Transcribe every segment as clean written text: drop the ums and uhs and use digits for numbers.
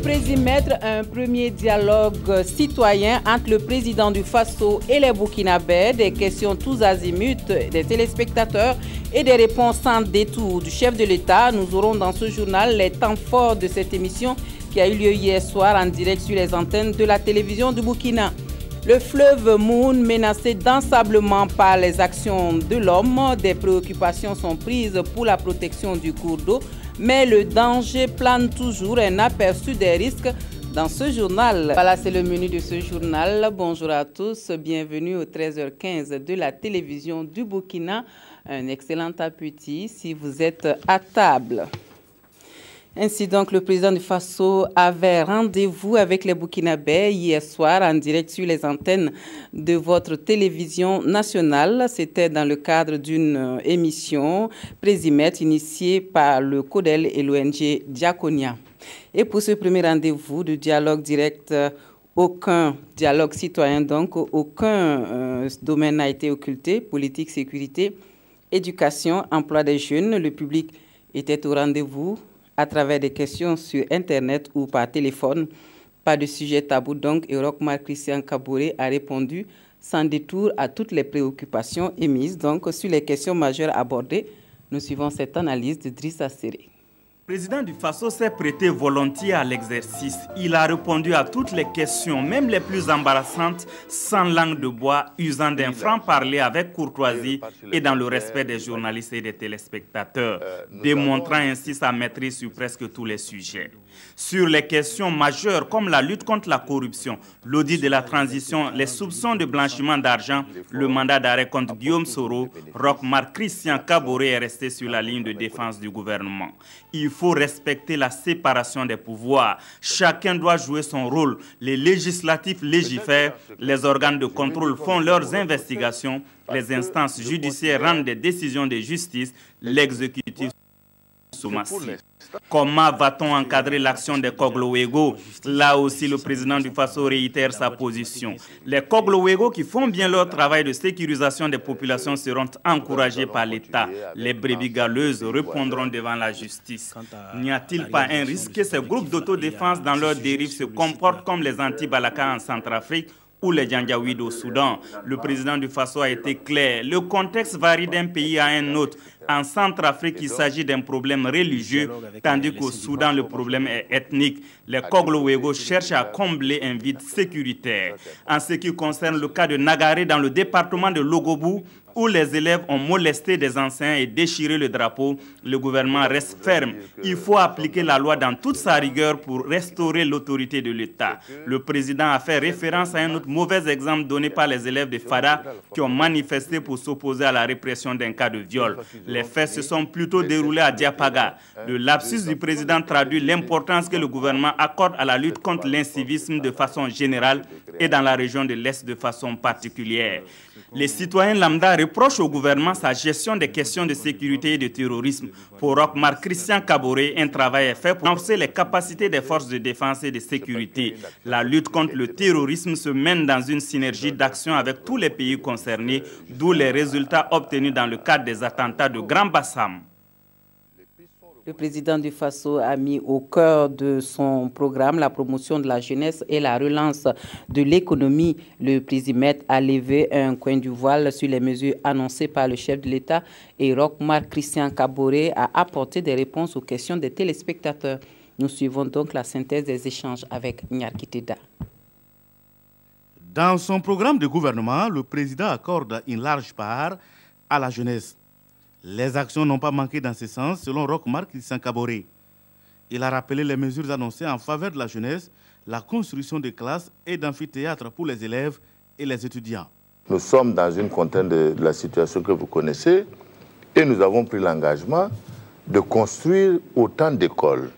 Présimètre, un premier dialogue citoyen entre le président du Faso et les Burkinabés, des questions tous azimuts des téléspectateurs et des réponses sans détour du chef de l'État. Nous aurons dans ce journal les temps forts de cette émission qui a eu lieu hier soir en direct sur les antennes de la télévision du Burkina. Le fleuve Moune menacé d'ensablement par les actions de l'homme. Des préoccupations sont prises pour la protection du cours d'eau, mais le danger plane toujours. Un aperçu des risques dans ce journal. Voilà, c'est le menu de ce journal. Bonjour à tous, bienvenue au 13h15 de la télévision du Burkina. Un excellent appétit si vous êtes à table. Ainsi donc, le président du Faso avait rendez-vous avec les Burkinabés hier soir en direct sur les antennes de votre télévision nationale. C'était dans le cadre d'une émission Présimètre initiée par le CODEL et l'ONG Diaconia. Et pour ce premier rendez-vous de dialogue direct, aucun dialogue citoyen, donc aucun domaine n'a été occulté, politique, sécurité, éducation, emploi des jeunes. Le public était au rendez-vous à travers des questions sur Internet ou par téléphone. Pas de sujet tabou donc, et Rochmar Christian Kaboré a répondu sans détour à toutes les préoccupations émises. Donc, sur les questions majeures abordées, nous suivons cette analyse de Driss Asséré. Le président du Faso s'est prêté volontiers à l'exercice. Il a répondu à toutes les questions, même les plus embarrassantes, sans langue de bois, usant d'un franc-parler avec courtoisie et dans le respect des journalistes et des téléspectateurs, démontrant ainsi sa maîtrise sur presque tous les sujets. Sur les questions majeures comme la lutte contre la corruption, l'audit de la transition, les soupçons de blanchiment d'argent, le mandat d'arrêt contre Guillaume Soro, Rochmar Christian Kaboré est resté sur la ligne de défense du gouvernement. Il faut respecter la séparation des pouvoirs. Chacun doit jouer son rôle. Les législatifs légifèrent, les organes de contrôle font leurs investigations, les instances judiciaires rendent des décisions de justice, l'exécutif soumassif. Comment va-t-on encadrer l'action des Kogloégo? Là aussi, le président du Faso réitère sa position. Les Kogloégo qui font bien leur travail de sécurisation des populations seront encouragés par l'État. Les brebis galeuses répondront devant la justice. N'y a-t-il pas un risque que ces groupes d'autodéfense dans leur dérive se comportent comme les anti-Balaka en Centrafrique ou les Janjaouides au Soudan? Le président du Faso a été clair. Le contexte varie d'un pays à un autre. En Centrafrique, il s'agit d'un problème religieux, tandis qu'au Soudan, le problème est ethnique. Les Kogloégo cherchent à combler un vide sécuritaire. En ce qui concerne le cas de Nagaré dans le département de Logobou, où les élèves ont molesté des enseignants et déchiré le drapeau, le gouvernement reste ferme. Il faut appliquer la loi dans toute sa rigueur pour restaurer l'autorité de l'État. Le président a fait référence à un autre mauvais exemple donné par les élèves de Fada qui ont manifesté pour s'opposer à la répression d'un cas de viol. Les faits se sont plutôt déroulés à Diapaga. Le lapsus du président traduit l'importance que le gouvernement accorde à la lutte contre l'incivisme de façon générale et dans la région de l'Est de façon particulière. Les citoyens lambda reprochent au gouvernement sa gestion des questions de sécurité et de terrorisme. Pour Rochmar Christian Kaboré, un travail est fait pour renforcer les capacités des forces de défense et de sécurité. La lutte contre le terrorisme se mène dans une synergie d'action avec tous les pays concernés, d'où les résultats obtenus dans le cadre des attentats de Grand Bassam. Le président du Faso a mis au cœur de son programme la promotion de la jeunesse et la relance de l'économie. Le Présimètre a levé un coin du voile sur les mesures annoncées par le chef de l'État et Rochmar Christian Kaboré a apporté des réponses aux questions des téléspectateurs. Nous suivons donc la synthèse des échanges avec Nyarkiteda. Dans son programme de gouvernement, le président accorde une large part à la jeunesse. Les actions n'ont pas manqué dans ce sens, selon Rochmar Christian Kaboré. Il a rappelé les mesures annoncées en faveur de la jeunesse, la construction de classes et d'amphithéâtres pour les élèves et les étudiants. Nous sommes dans une contrainte de la situation que vous connaissez et nous avons pris l'engagement de construire autant d'écoles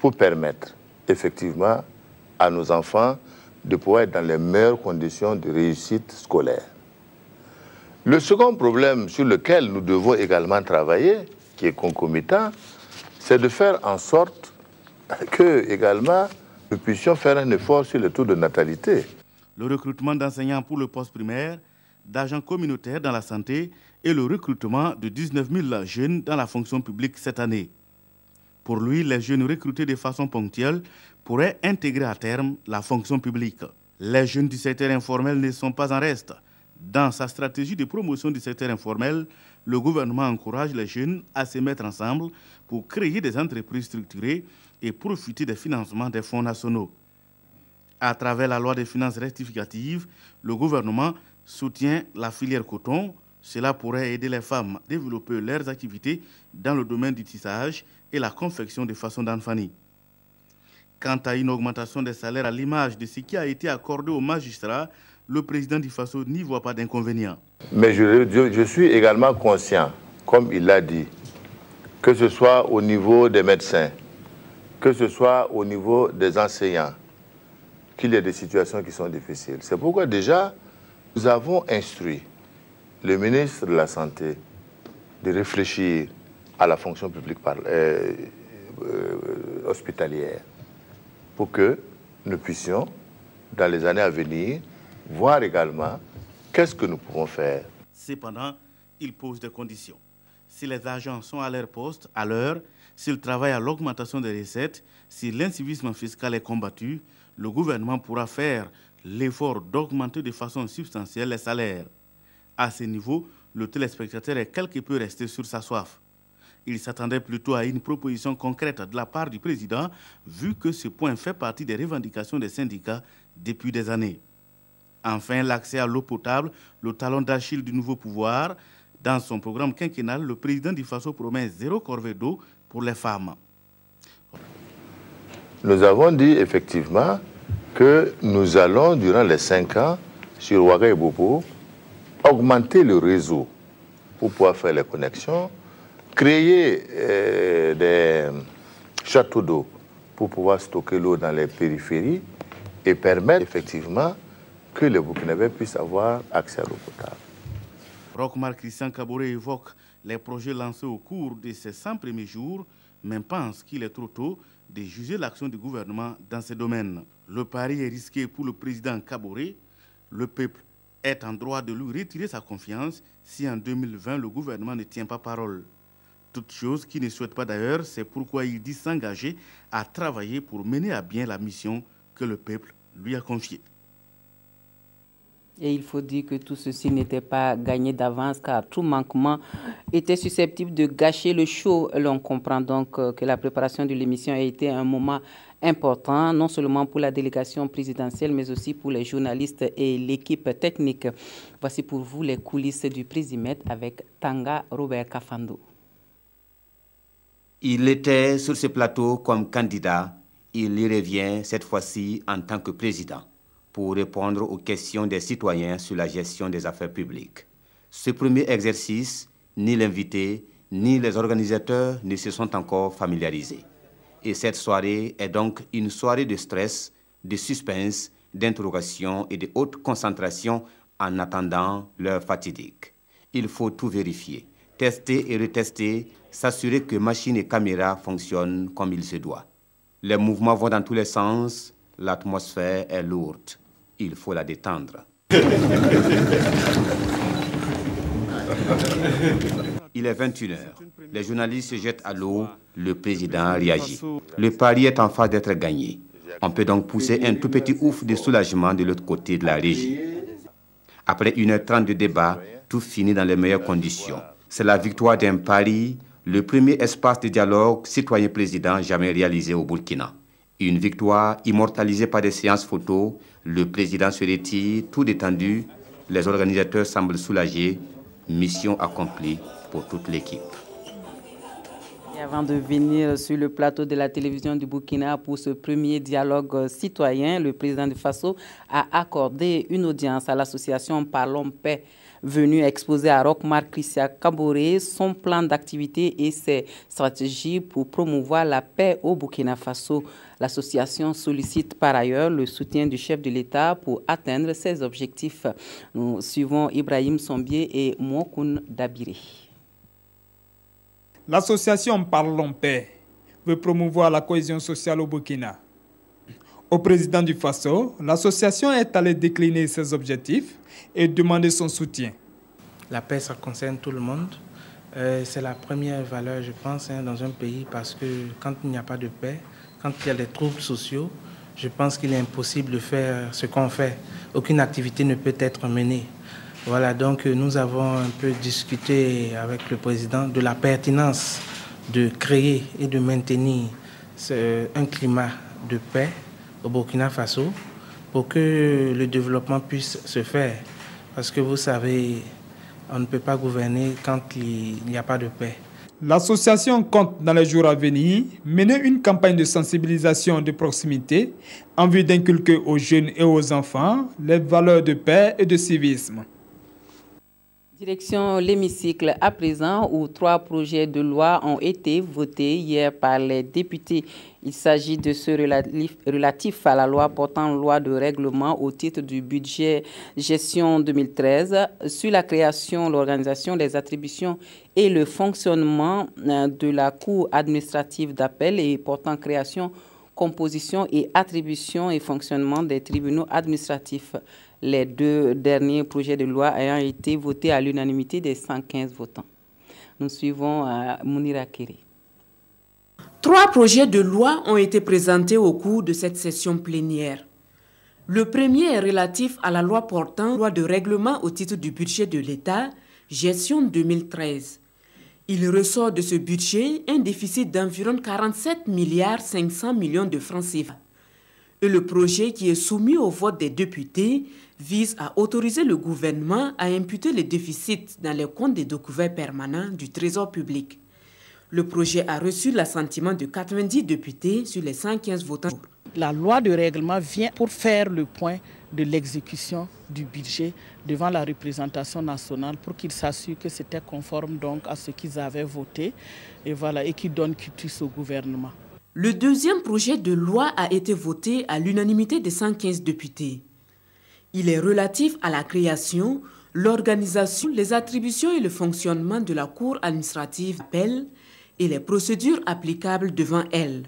pour permettre effectivement à nos enfants de pouvoir être dans les meilleures conditions de réussite scolaire. Le second problème sur lequel nous devons également travailler, qui est concomitant, c'est de faire en sorte que également nous puissions faire un effort sur le taux de natalité. Le recrutement d'enseignants pour le poste primaire, d'agents communautaires dans la santé et le recrutement de 19 000 jeunes dans la fonction publique cette année. Pour lui, les jeunes recrutés de façon ponctuelle pourraient intégrer à terme la fonction publique. Les jeunes du secteur informel ne sont pas en reste. Dans sa stratégie de promotion du secteur informel, le gouvernement encourage les jeunes à se mettre ensemble pour créer des entreprises structurées et profiter des financements des fonds nationaux. À travers la loi des finances rectificative, le gouvernement soutient la filière coton. Cela pourrait aider les femmes à développer leurs activités dans le domaine du tissage et la confection de façon d'Anfani. Quant à une augmentation des salaires à l'image de ce qui a été accordé aux magistrats, le président du Faso n'y voit pas d'inconvénient. Mais je suis également conscient, comme il l'a dit, que ce soit au niveau des médecins, que ce soit au niveau des enseignants, qu'il y a des situations qui sont difficiles. C'est pourquoi déjà, nous avons instruit le ministre de la Santé de réfléchir à la fonction publique hospitalière pour que nous puissions, dans les années à venir, voir également qu'est-ce que nous pouvons faire. Cependant, il pose des conditions. Si les agents sont à leur poste, à l'heure, s'ils travaillent à l'augmentation des recettes, si l'incivisme fiscal est combattu, le gouvernement pourra faire l'effort d'augmenter de façon substantielle les salaires. À ce niveau, le téléspectateur est quelque peu resté sur sa soif. Il s'attendait plutôt à une proposition concrète de la part du président, vu que ce point fait partie des revendications des syndicats depuis des années. Enfin, l'accès à l'eau potable, le talon d'Achille du nouveau pouvoir. Dans son programme quinquennal, le président du Faso promet 0 corvée d'eau pour les femmes. Nous avons dit effectivement que nous allons, durant les 5 ans, sur Ouaga et Bobo, augmenter le réseau pour pouvoir faire les connexions, créer des châteaux d'eau pour pouvoir stocker l'eau dans les périphéries et permettre effectivement que les Burkinabés puissent avoir accès à l'eau potable. Roch-Marc Christian Kaboré évoque les projets lancés au cours de ces 100 premiers jours, mais pense qu'il est trop tôt de juger l'action du gouvernement dans ces domaines. Le pari est risqué pour le président Kaboré. Le peuple est en droit de lui retirer sa confiance si en 2020 le gouvernement ne tient pas parole. Toute chose qu'il ne souhaite pas d'ailleurs, c'est pourquoi il dit s'engager à travailler pour mener à bien la mission que le peuple lui a confiée. Et il faut dire que tout ceci n'était pas gagné d'avance car tout manquement était susceptible de gâcher le show. L'on comprend donc que la préparation de l'émission a été un moment important, non seulement pour la délégation présidentielle, mais aussi pour les journalistes et l'équipe technique. Voici pour vous les coulisses du Présimètre avec Tanga Robert Kafando. Il était sur ce plateau comme candidat. Il y revient cette fois-ci en tant que président pour répondre aux questions des citoyens sur la gestion des affaires publiques. Ce premier exercice, ni l'invité, ni les organisateurs ne se sont encore familiarisés. Et cette soirée est donc une soirée de stress, de suspense, d'interrogation et de haute concentration en attendant l'heure fatidique. Il faut tout vérifier, tester et retester, s'assurer que machine et caméra fonctionnent comme il se doit. Les mouvements vont dans tous les sens, l'atmosphère est lourde. Il faut la détendre. Il est 21h. Les journalistes se jettent à l'eau. Le président réagit. Le pari est en phase d'être gagné. On peut donc pousser un tout petit ouf de soulagement de l'autre côté de la régie. Après 1h30 de débat, tout finit dans les meilleures conditions. C'est la victoire d'un pari, le premier espace de dialogue citoyen-président jamais réalisé au Burkina. Une victoire immortalisée par des séances photos. Le président se retire, tout détendu. Les organisateurs semblent soulagés. Mission accomplie pour toute l'équipe. Et avant de venir sur le plateau de la télévision du Burkina pour ce premier dialogue citoyen, le président du Faso a accordé une audience à l'association Parlons Paix, venu exposer à Roch-Marc Christian Kaboré son plan d'activité et ses stratégies pour promouvoir la paix au Burkina Faso. L'association sollicite par ailleurs le soutien du chef de l'État pour atteindre ses objectifs. Nous suivons Ibrahim Sombier et Moukoun Dabiré. L'association Parlons Paix veut promouvoir la cohésion sociale au Burkina. Au président du Faso, l'association est allée décliner ses objectifs et demander son soutien. La paix, ça concerne tout le monde. C'est la première valeur, je pense, dans un pays, parce que quand il n'y a pas de paix, quand il y a des troubles sociaux, je pense qu'il est impossible de faire ce qu'on fait. Aucune activité ne peut être menée. Voilà, donc nous avons un peu discuté avec le président de la pertinence de créer et de maintenir un climat de paix au Burkina Faso pour que le développement puisse se faire. Parce que vous savez, on ne peut pas gouverner quand il n'y a pas de paix. L'association compte dans les jours à venir mener une campagne de sensibilisation de proximité en vue d'inculquer aux jeunes et aux enfants les valeurs de paix et de civisme. Direction l'hémicycle à présent où 3 projets de loi ont été votés hier par les députés. Il s'agit de ceux relatifs à la loi portant loi de règlement au titre du budget gestion 2013 sur la création, l'organisation des attributions et le fonctionnement de la Cour administrative d'appel et portant création, composition et attribution et fonctionnement des tribunaux administratifs. Les 2 derniers projets de loi ayant été votés à l'unanimité des 115 votants. Nous suivons Mounira Kéré. 3 projets de loi ont été présentés au cours de cette session plénière. Le premier est relatif à la loi portant loi de règlement au titre du budget de l'État, gestion 2013. Il ressort de ce budget un déficit d'environ 47 500 millions de francs CFA. Et le projet qui est soumis au vote des députés vise à autoriser le gouvernement à imputer les déficits dans les comptes des découvertes permanents du Trésor public. Le projet a reçu l'assentiment de 90 députés sur les 115 votants. La loi de règlement vient pour faire le point de l'exécution du budget devant la représentation nationale pour qu'ils s'assurent que c'était conforme donc à ce qu'ils avaient voté et qui donne quitus au gouvernement. Le deuxième projet de loi a été voté à l'unanimité des 115 députés. Il est relatif à la création, l'organisation, les attributions et le fonctionnement de la Cour administrative d'appel et les procédures applicables devant elle.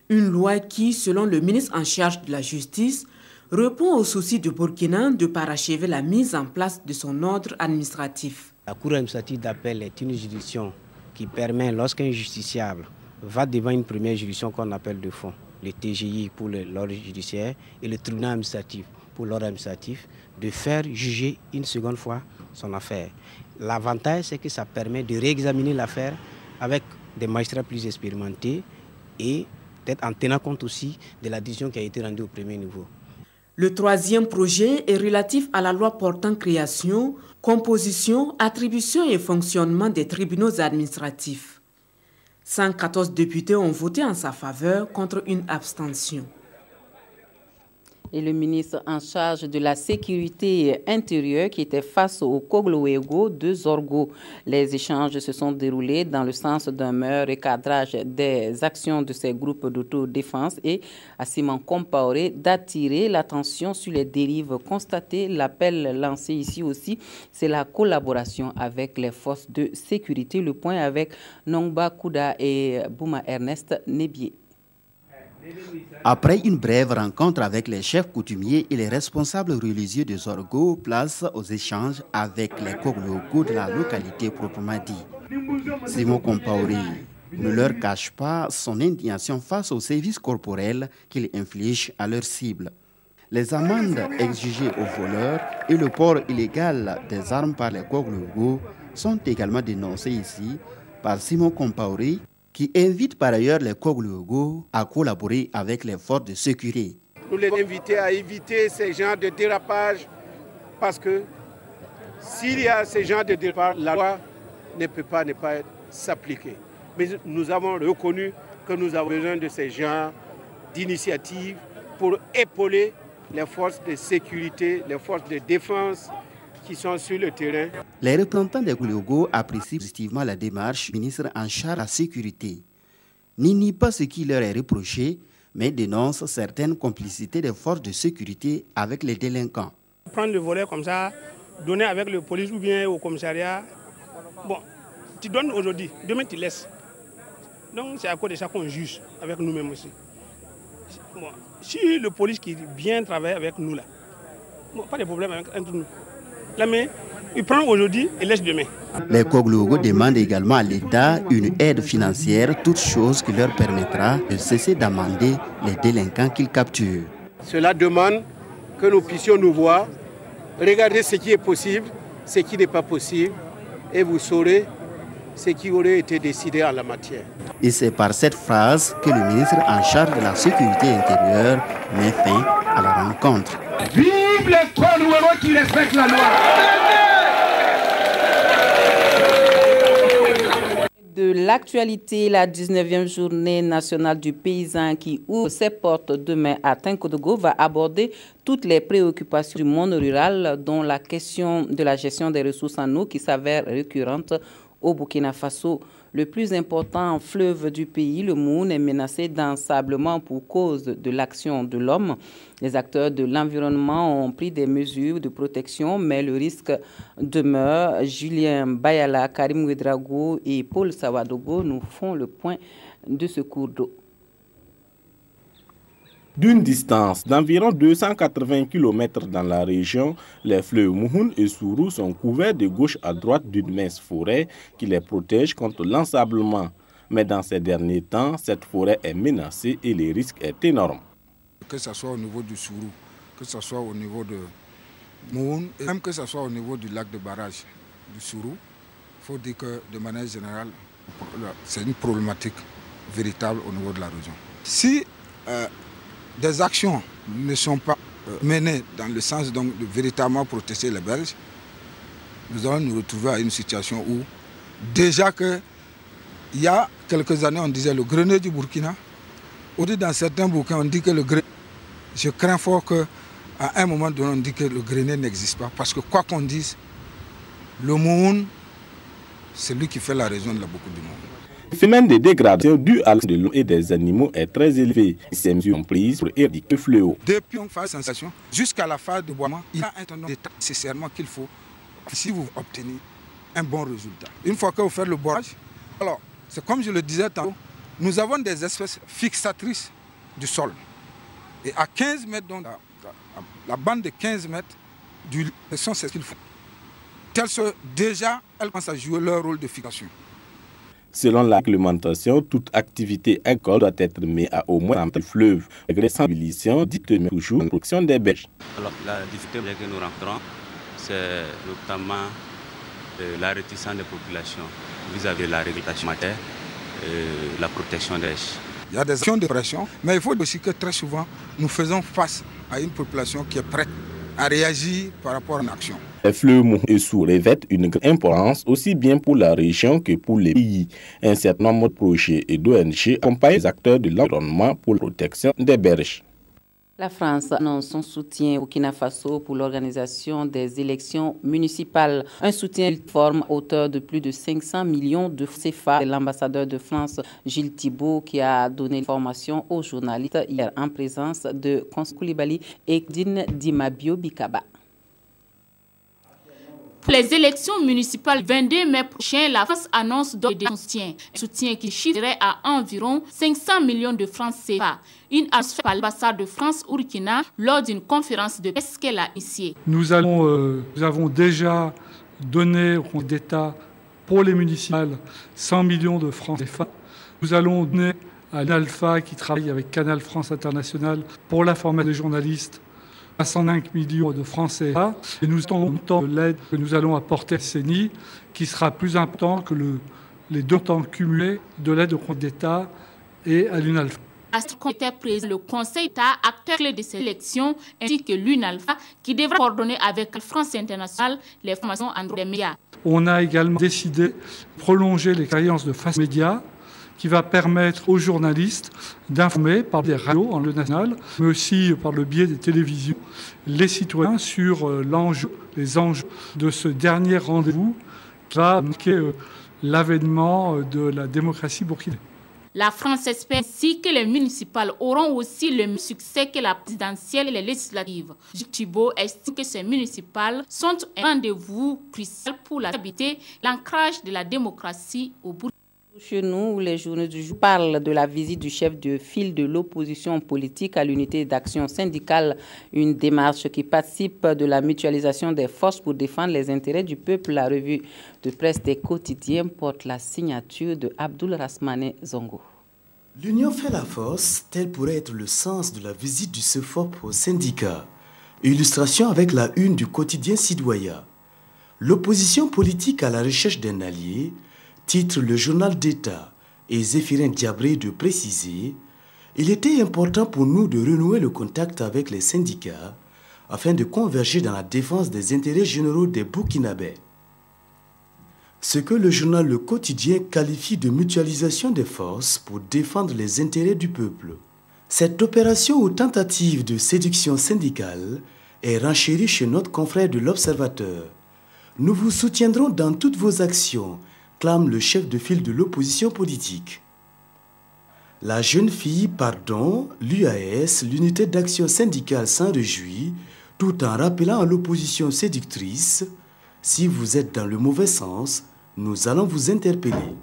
Une loi qui, selon le ministre en charge de la Justice, répond au souci du Burkina de parachever la mise en place de son ordre administratif. La Cour administrative d'appel est une juridiction qui permet, lorsqu'un justiciable va devant une première juridiction qu'on appelle de fond, le TGI pour l'ordre judiciaire et le tribunal administratif pour l'ordre administratif, de faire juger une seconde fois son affaire. L'avantage, c'est que ça permet de réexaminer l'affaire avec des magistrats plus expérimentés et peut-être en tenant compte aussi de la décision qui a été rendue au premier niveau. Le troisième projet est relatif à la loi portant création, composition, attribution et fonctionnement des tribunaux administratifs. 114 députés ont voté en sa faveur contre une abstention. Et le ministre en charge de la sécurité intérieure qui était face au Kogloego de Zorgo. Les échanges se sont déroulés dans le sens d'un meilleur recadrage des actions de ces groupes d'autodéfense et à Simon Compaoré d'attirer l'attention sur les dérives constatées. L'appel lancé ici aussi, c'est la collaboration avec les forces de sécurité. Le point avec Nongba Kouda et Bouma Ernest Nebié. Après une brève rencontre avec les chefs coutumiers et les responsables religieux de Zorgo, place aux échanges avec les Koglogo de la localité proprement dit. Simon Compaoré ne leur cache pas son indignation face aux services corporels qu'il inflige à leurs cibles. Les amendes exigées aux voleurs et le port illégal des armes par les Koglogo sont également dénoncés ici par Simon Compaoré, qui invite par ailleurs les Koglogo à collaborer avec les forces de sécurité. Nous les invitons à éviter ces genres de dérapage parce que s'il y a ces genres de dérapage, la loi ne peut pas s'appliquer. Mais nous avons reconnu que nous avons besoin de ces genres d'initiatives pour épauler les forces de sécurité, les forces de défense qui sont sur le terrain. Les représentants des Koglogo apprécient positivement la démarche du ministre en charge de la sécurité. N'y pas ce qui leur est reproché, mais dénoncent certaines complicités des forces de sécurité avec les délinquants. Prendre le volet comme ça, donner avec le police ou bien au commissariat, bon, tu donnes aujourd'hui, demain tu laisses. Donc c'est à cause de ça qu'on juge avec nous-mêmes aussi. Bon, si le police qui vient travailler avec nous là, bon, pas de problème entre nous. la main, il prend aujourd'hui et laisse demain. Les Koglogo demandent également à l'État une aide financière, toute chose qui leur permettra de cesser d'amender les délinquants qu'ils capturent. Cela demande que nous puissions nous voir, regarder ce qui est possible, ce qui n'est pas possible, et vous saurez ce qui aurait été décidé en la matière. Et c'est par cette phrase que le ministre en charge de la sécurité intérieure met fin à la rencontre. Vive les Koglogo qui respectent la loi! De l'actualité, la 19e journée nationale du paysan qui ouvre ses portes demain à Tinkodogo va aborder toutes les préoccupations du monde rural, dont la question de la gestion des ressources en eau qui s'avère récurrente au Burkina Faso. Le plus important fleuve du pays, le Moun, est menacé d'ensablement pour cause de l'action de l'homme. Les acteurs de l'environnement ont pris des mesures de protection, mais le risque demeure. Julien Bayala, Karim Ouedraogo et Paul Sawadogo nous font le point de ce cours d'eau. D'une distance d'environ 280 km dans la région, les fleuves Mouhoun et Sourou sont couverts de gauche à droite d'une mince forêt qui les protège contre l'ensablement. Mais dans ces derniers temps, cette forêt est menacée et le risque est énorme. Que ce soit au niveau du Sourou, que ce soit au niveau de Mouhoun, et même que ce soit au niveau du lac de barrage du Sourou, il faut dire que de manière générale, c'est une problématique véritable au niveau de la région. Si des actions ne sont pas menées dans le sens donc, de véritablement protéger les berges, nous allons nous retrouver à une situation où, déjà qu'il y a quelques années, on disait le grenier du Burkina. Aujourd'hui, dans certains bouquins, on dit que le grenier. Je crains fort qu'à un moment donné, on dit que le grenier n'existe pas. Parce que quoi qu'on dise, le Moun, c'est lui qui fait la raison de beaucoup du monde. Le phénomène de dégradation dû à de l'eau et des animaux est très élevé. Ces mesures sont prises pour éradiquer le fléau. Depuis la phase de sensation jusqu'à la phase de boiement, il y a un nombre d'étapes nécessairement qu'il faut si vous obtenez un bon résultat. Une fois que vous faites le bourrage, alors c'est comme je le disais tantôt, nous avons des espèces fixatrices du sol. Et à 15 mètres, donc, la bande de 15 mètres, c'est ce qu'il faut. Déjà, elles commencent à jouer leur rôle de fixation. Selon la réglementation, toute activité agricole doit être mise à au moins un fleuve. La sensibilisation dit toujours la protection des berges. Alors, la difficulté que nous rencontrons, c'est notamment la réticence des populations vis-à-vis de la réglementation matière et la protection des berges. Il y a des actions de pression, mais il faut aussi que très souvent, nous faisons face à une population qui est prête à réagir par rapport à une action. Les fleuves Mouhoun et Sourou revêtent une grande importance aussi bien pour la région que pour les pays. Un certain nombre de projets et d'ONG accompagnent les acteurs de l'environnement pour la protection des berges. La France annonce son soutien au Burkina Faso pour l'organisation des élections municipales. Un soutien forme à hauteur de plus de 500 millions de CFA. C'est l'ambassadeur de France, Gilles Thibault, qui a donné l'information aux journalistes hier en présence de Kons Koulibaly et Dine Dimabio Bikaba. Pour les élections municipales 22 mai prochain, la France annonce donc des soutiens. Un soutien qui chiffrerait à environ 500 millions de francs CFA. Une annonce faite par l'ambassade de France au Burkina lors d'une conférence de presse qu'elle a initiée. Nous avons déjà donné au Conseil d'État pour les municipales 100 millions de francs CFA. Nous allons donner à l'Alpha qui travaille avec Canal France International pour la formation des journalistes à 105 millions de francs CFA. Et nous attendons l'aide que nous allons apporter à CENI, qui sera plus important que les 2 temps cumulés de l'aide au Conseil d'État et à l'UNALPHA. était présent le Conseil d'État, acteur clé de ces élections, ainsi que l'UNALPHA, qui devra coordonner avec France Internationale les formations en droit des médias. On a également décidé de prolonger l'expérience de Face Média, qui va permettre aux journalistes d'informer par des radios en lieu national, mais aussi par le biais des télévisions, les citoyens sur les enjeux de ce dernier rendez-vous qui va marquer l'avènement de la démocratie burkinabé. La France espère ainsi que les municipales auront aussi le même succès que la présidentielle et les législatives. Gilles Thibault estime que ces municipales sont un rendez-vous crucial pour la stabilité et l'ancrage de la démocratie au Burkina. Chez nous, les journaux du jour parlent de la visite du chef de file de l'opposition politique à l'unité d'action syndicale, une démarche qui participe de la mutualisation des forces pour défendre les intérêts du peuple. La revue de presse des quotidiens porte la signature de Abdoul Rasmane Zongo. L'union fait la force, tel pourrait être le sens de la visite du CEFOP au syndicat. Illustration avec la une du quotidien Citoyen. L'opposition politique à la recherche d'un allié, titre le journal d'État et Zéphirin Diabré de préciser, il était important pour nous de renouer le contact avec les syndicats afin de converger dans la défense des intérêts généraux des Burkinabés. Ce que le journal Le Quotidien qualifie de mutualisation des forces pour défendre les intérêts du peuple. Cette opération ou tentative de séduction syndicale est renchérie chez notre confrère de l'Observateur. Nous vous soutiendrons dans toutes vos actions, clame le chef de file de l'opposition politique. La jeune fille, l'UAS, l'unité d'action syndicale, s'en réjouit, tout en rappelant à l'opposition séductrice « Si vous êtes dans le mauvais sens, nous allons vous interpeller ».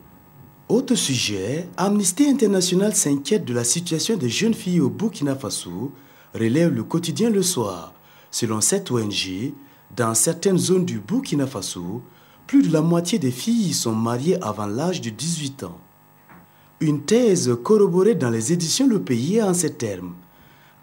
Autre sujet, Amnesty International s'inquiète de la situation des jeunes filles au Burkina Faso, relève le quotidien Le Soir. Selon cette ONG, dans certaines zones du Burkina Faso, plus de la moitié des filles sont mariées avant l'âge de 18 ans. Une thèse corroborée dans les éditions Le Pays en ces termes.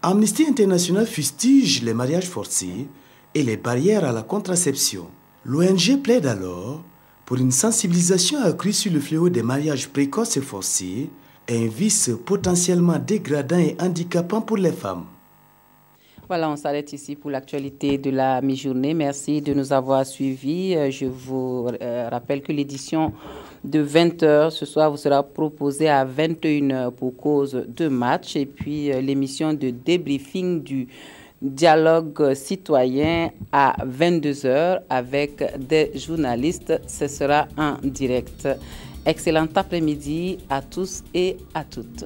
Amnesty International fustige les mariages forcés et les barrières à la contraception. L'ONG plaide alors pour une sensibilisation accrue sur le fléau des mariages précoces et forcés, un vice potentiellement dégradant et handicapant pour les femmes. Voilà, on s'arrête ici pour l'actualité de la mi-journée. Merci de nous avoir suivis. Je vous rappelle que l'édition de 20h ce soir vous sera proposée à 21h pour cause de match. Et puis l'émission de débriefing du dialogue citoyen à 22h avec des journalistes. Ce sera en direct. Excellent après-midi à tous et à toutes.